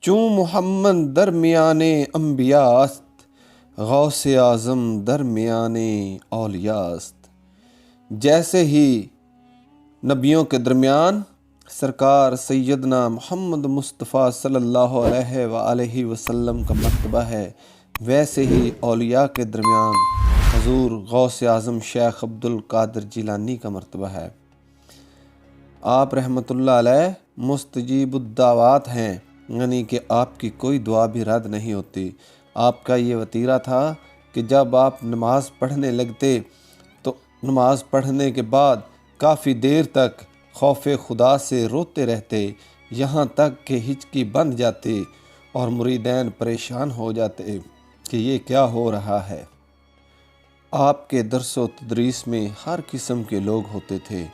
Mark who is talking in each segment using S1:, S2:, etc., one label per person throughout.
S1: چوں محمد درمیان انبیاء است، غوث اعظم درمیان اولیاء است۔ جیسے ہی نبیوں کے درمیان سرکار سیدنا محمد مصطفیٰ صلی اللہ علیہ وآلہ وسلم کا مرتبہ ہے، ویسے ہی اولیاء کے درمیان حضور غوث اعظم شیخ عبد القادر جیلانی کا مرتبہ ہے۔ آپ رحمۃ اللہ علیہ مستجیب الدعوات ہیں، یعنی کہ آپ کی کوئی دعا بھی رد نہیں ہوتی۔ آپ کا یہ وتیرہ تھا کہ جب آپ نماز پڑھنے لگتے تو نماز پڑھنے کے بعد کافی دیر تک خوف خدا سے روتے رہتے، یہاں تک کہ ہچکی بند جاتے اور مریدین پریشان ہو جاتے کہ یہ کیا ہو رہا ہے۔ آپ کے درس و تدریس میں ہر قسم کے لوگ ہوتے تھے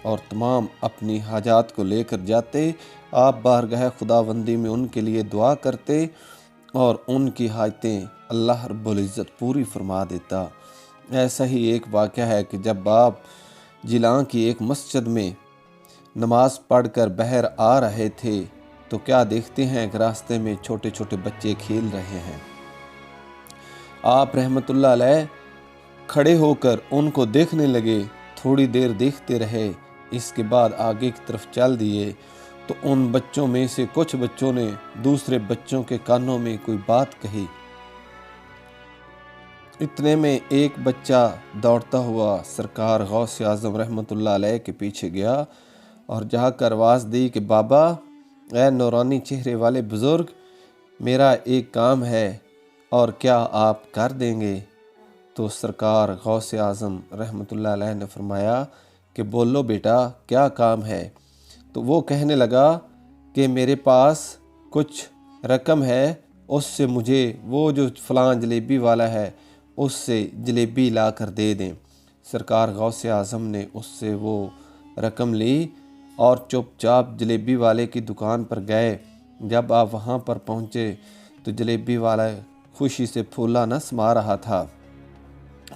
S1: اور تمام اپنی حاجات کو لے کر جاتے۔ آپ بارگاہ خداوندی میں ان کے لیے دعا کرتے اور ان کی حاجتیں اللہ رب العزت پوری فرما دیتا۔ ایسا ہی ایک واقعہ ہے کہ جب آپ جیلان کی ایک مسجد میں نماز پڑھ کر باہر آ رہے تھے تو کیا دیکھتے ہیں کہ راستے میں چھوٹے چھوٹے بچے کھیل رہے ہیں۔ آپ رحمۃ اللہ علیہ کھڑے ہو کر ان کو دیکھنے لگے، تھوڑی دیر دیکھتے رہے، اس کے بعد آگے کی طرف چل دیے تو ان بچوں میں سے کچھ بچوں نے دوسرے بچوں کے کانوں میں کوئی بات کہی۔ اتنے میں ایک بچہ دوڑتا ہوا سرکار غوث اعظم رحمۃ اللہ علیہ کے پیچھے گیا اور جا کر آواز دی کہ بابا، اے نورانی چہرے والے بزرگ، میرا ایک کام ہے اور کیا آپ کر دیں گے؟ تو سرکار غوث اعظم رحمۃ اللہ علیہ نے فرمایا کہ بولو بیٹا، کیا کام ہے؟ تو وہ کہنے لگا کہ میرے پاس کچھ رقم ہے، اس سے مجھے وہ جو فلاں جلیبی والا ہے اس سے جلیبی لا کر دے دیں۔ سرکار غوث اعظم نے اس سے وہ رقم لی اور چپ چاپ جلیبی والے کی دکان پر گئے۔ جب آپ وہاں پر پہنچے تو جلیبی والا خوشی سے پھولا نہ سما رہا تھا۔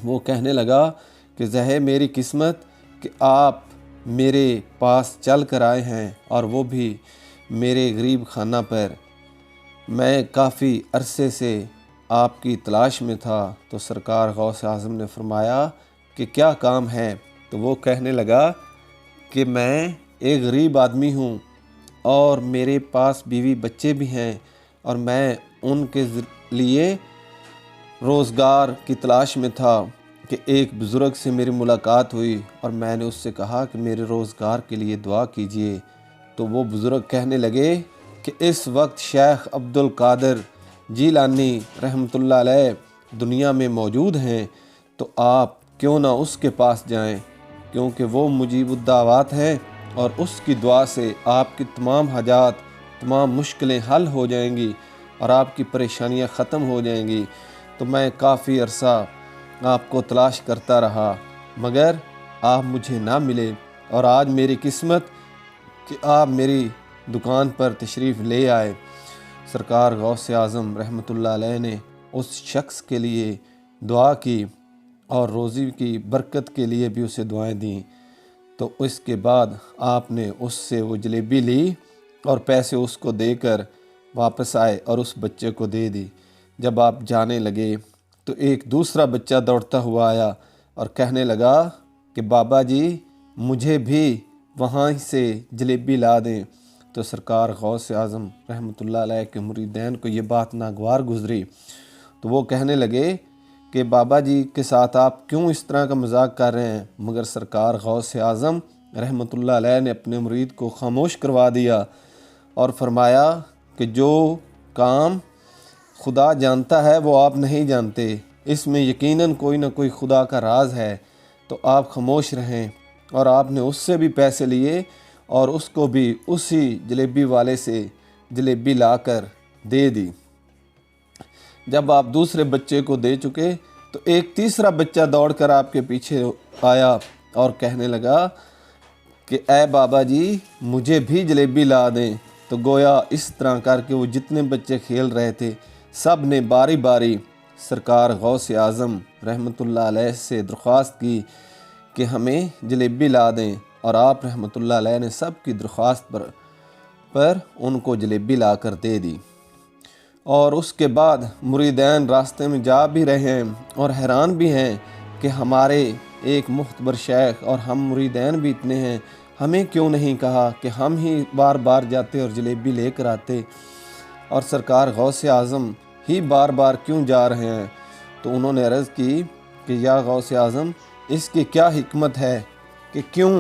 S1: وہ کہنے لگا کہ ظاہر میری قسمت کہ آپ میرے پاس چل کر آئے ہیں اور وہ بھی میرے غریب خانہ پر۔ میں کافی عرصے سے آپ کی تلاش میں تھا۔ تو سرکار غوث اعظم نے فرمایا کہ کیا کام ہے؟ تو وہ کہنے لگا کہ میں ایک غریب آدمی ہوں اور میرے پاس بیوی بچے بھی ہیں اور میں ان کے لیے روزگار کی تلاش میں تھا کہ ایک بزرگ سے میری ملاقات ہوئی اور میں نے اس سے کہا کہ میرے روزگار کے لیے دعا کیجیے۔ تو وہ بزرگ کہنے لگے کہ اس وقت شیخ عبد القادر جیلانی رحمۃ اللہ علیہ دنیا میں موجود ہیں، تو آپ کیوں نہ اس کے پاس جائیں، کیونکہ وہ مجیب الدعوات ہیں اور اس کی دعا سے آپ کی تمام حاجات، تمام مشکلیں حل ہو جائیں گی اور آپ کی پریشانیاں ختم ہو جائیں گی۔ تو میں کافی عرصہ آپ کو تلاش کرتا رہا مگر آپ مجھے نہ ملے، اور آج میری قسمت کہ آپ میری دکان پر تشریف لے آئے۔ سرکار غوث اعظم رحمۃ اللہ علیہ نے اس شخص کے لیے دعا کی اور روزی کی برکت کے لیے بھی اسے دعائیں دیں۔ تو اس کے بعد آپ نے اس سے وہ جلیبی لی اور پیسے اس کو دے کر واپس آئے اور اس بچے کو دے دی۔ جب آپ جانے لگے تو ایک دوسرا بچہ دوڑتا ہوا آیا اور کہنے لگا کہ بابا جی، مجھے بھی وہاں سے جلیبی لا دیں۔ تو سرکار غوث اعظم رحمۃ اللہ علیہ کے مریدین کو یہ بات ناگوار گزری، تو وہ کہنے لگے کہ بابا جی کے ساتھ آپ کیوں اس طرح کا مذاق کر رہے ہیں؟ مگر سرکار غوث اعظم رحمۃ اللہ علیہ نے اپنے مرید کو خاموش کروا دیا اور فرمایا کہ جو کام خدا جانتا ہے وہ آپ نہیں جانتے، اس میں یقیناً کوئی نہ کوئی خدا کا راز ہے، تو آپ خاموش رہیں۔ اور آپ نے اس سے بھی پیسے لیے اور اس کو بھی اسی جلیبی والے سے جلیبی لا کر دے دی۔ جب آپ دوسرے بچے کو دے چکے تو ایک تیسرا بچہ دوڑ کر آپ کے پیچھے آیا اور کہنے لگا کہ اے بابا جی، مجھے بھی جلیبی لا دیں۔ تو گویا اس طرح کر کے وہ جتنے بچے کھیل رہے تھے سب نے باری باری سرکار غوث اعظم رحمۃ اللہ علیہ سے درخواست کی کہ ہمیں جلیبی لا دیں، اور آپ رحمۃ اللہ علیہ نے سب کی درخواست پر ان کو جلیبی لا کر دے دی۔ اور اس کے بعد مریدین راستے میں جا بھی رہے ہیں اور حیران بھی ہیں کہ ہمارے ایک مختبر شیخ اور ہم مریدین بھی اتنے ہیں، ہمیں کیوں نہیں کہا کہ ہم ہی بار بار جاتے اور جلیبی لے کر آتے، اور سرکار غوث اعظم ہی بار بار کیوں جا رہے ہیں؟ تو انہوں نے عرض کی کہ یا غوث اعظم، اس کی کیا حکمت ہے کہ کیوں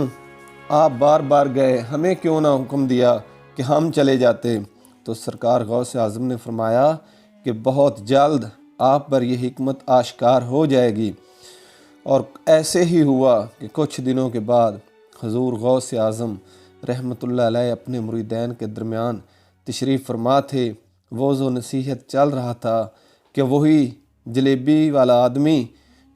S1: آپ بار بار گئے، ہمیں کیوں نہ حکم دیا کہ ہم چلے جاتے؟ تو سرکار غوث اعظم نے فرمایا کہ بہت جلد آپ پر یہ حکمت آشکار ہو جائے گی۔ اور ایسے ہی ہوا کہ کچھ دنوں کے بعد حضور غوث اعظم رحمۃ اللہ علیہ اپنے مریدین کے درمیان تشریف فرما تھے۔ وعظ و نصیحت چل رہا تھا کہ وہی جلیبی والا آدمی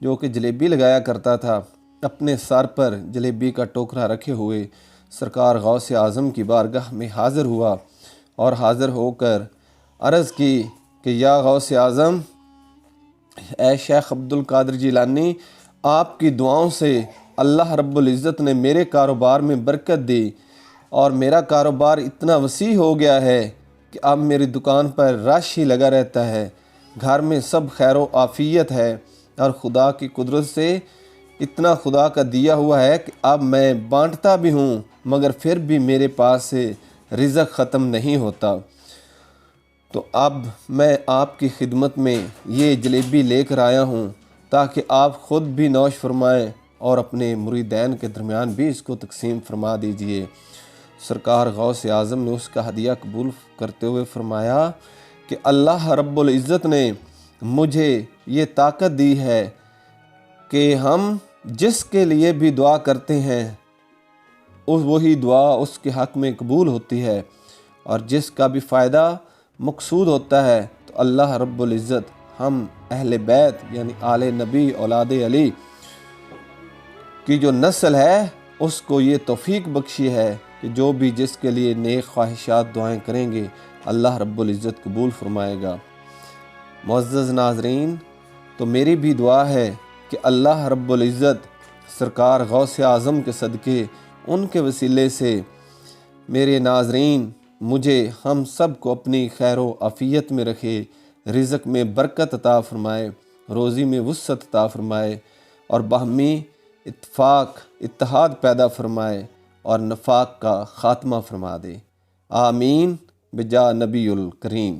S1: جو کہ جلیبی لگایا کرتا تھا، اپنے سر پر جلیبی کا ٹوکرا رکھے ہوئے سرکار غوث اعظم کی بارگاہ میں حاضر ہوا اور حاضر ہو کر عرض کی کہ یا غوث اعظم، اے شیخ عبد القادر جیلانی، آپ کی دعاؤں سے اللہ رب العزت نے میرے کاروبار میں برکت دی اور میرا کاروبار اتنا وسیع ہو گیا ہے کہ اب میری دکان پر رش ہی لگا رہتا ہے، گھر میں سب خیر و عافیت ہے، اور خدا کی قدرت سے اتنا خدا کا دیا ہوا ہے کہ اب میں بانٹتا بھی ہوں مگر پھر بھی میرے پاس سے رزق ختم نہیں ہوتا۔ تو اب میں آپ کی خدمت میں یہ جلیبی لے کر آیا ہوں تاکہ آپ خود بھی نوش فرمائیں اور اپنے مریدین کے درمیان بھی اس کو تقسیم فرما دیجئے۔ سرکار غوث اعظم نے اس کا ہدیہ قبول کرتے ہوئے فرمایا کہ اللہ رب العزت نے مجھے یہ طاقت دی ہے کہ ہم جس کے لیے بھی دعا کرتے ہیں وہی دعا اس کے حق میں قبول ہوتی ہے، اور جس کا بھی فائدہ مقصود ہوتا ہے تو اللہ رب العزت ہم اہل بیت یعنی آل نبی اولاد علی کی جو نسل ہے اس کو یہ توفیق بخشی ہے کہ جو بھی جس کے لیے نیک خواہشات دعائیں کریں گے اللہ رب العزت قبول فرمائے گا۔ معزز ناظرین، تو میری بھی دعا ہے کہ اللہ رب العزت سرکار غوث اعظم کے صدقے ان کے وسیلے سے میرے ناظرین مجھے ہم سب کو اپنی خیر و عافیت میں رکھے، رزق میں برکت عطا فرمائے، روزی میں وسعت عطا فرمائے، اور باہمی اتفاق اتحاد پیدا فرمائے اور نفاق کا خاتمہ فرما دے۔ آمین بجا نبی الکریم۔